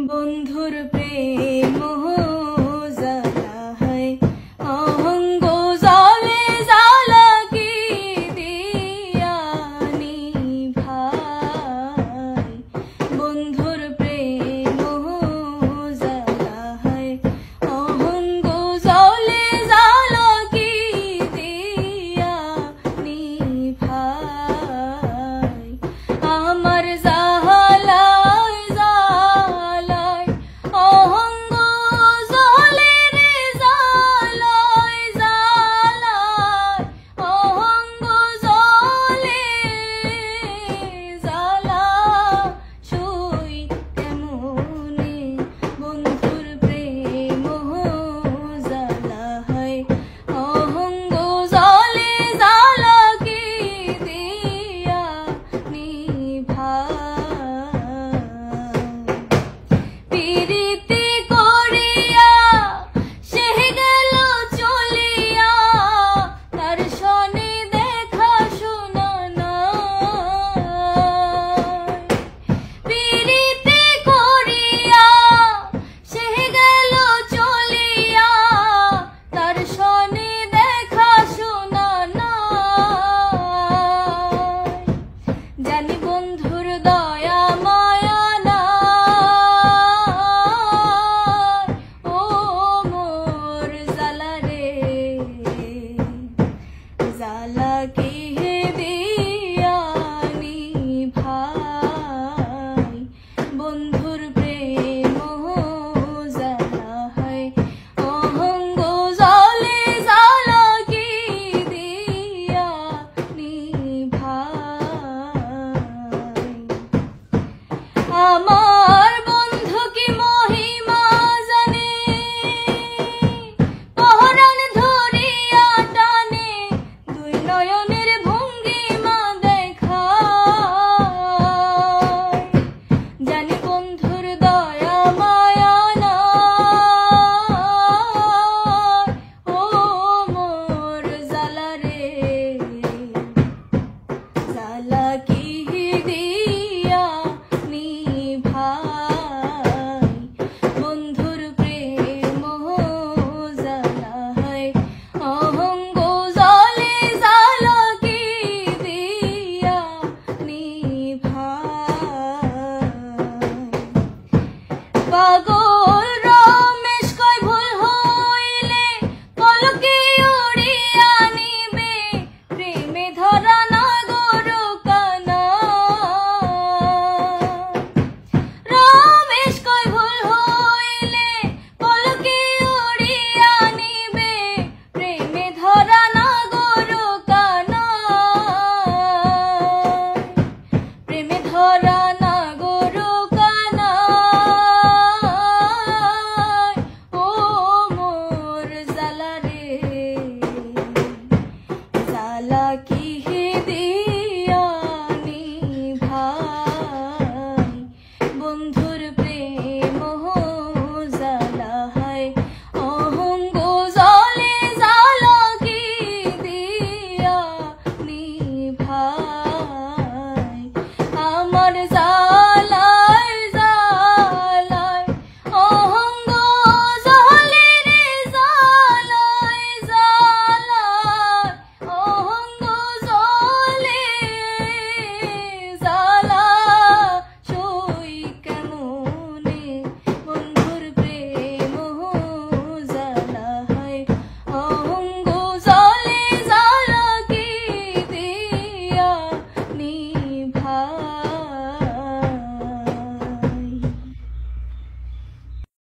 বন্ধুর প্রেম জ্বালা হয় অহঙ্গ জলে জ্বালা কি দিয়ানি ভাই। বন্ধুর প্রেম জ্বালা হয় অহঙ্গ জলে জ্বালা কি দিয়ানি ভাই। আমার আমার বন্ধু কি মহিমা জানে, পহরান ধরিয়া টানে, দুই নয়নের ভঙ্গিমা দেখায়। জানি বন্ধুর দয়া মায়া নাই, ও মোর জ্বালা রে জ্বালা কি দিয়া ভাই। বন্ধুর প্রেম জ্বালা হয় অহঙ্গ জলে জ্বালা কি দিয়া ভাই। পাগল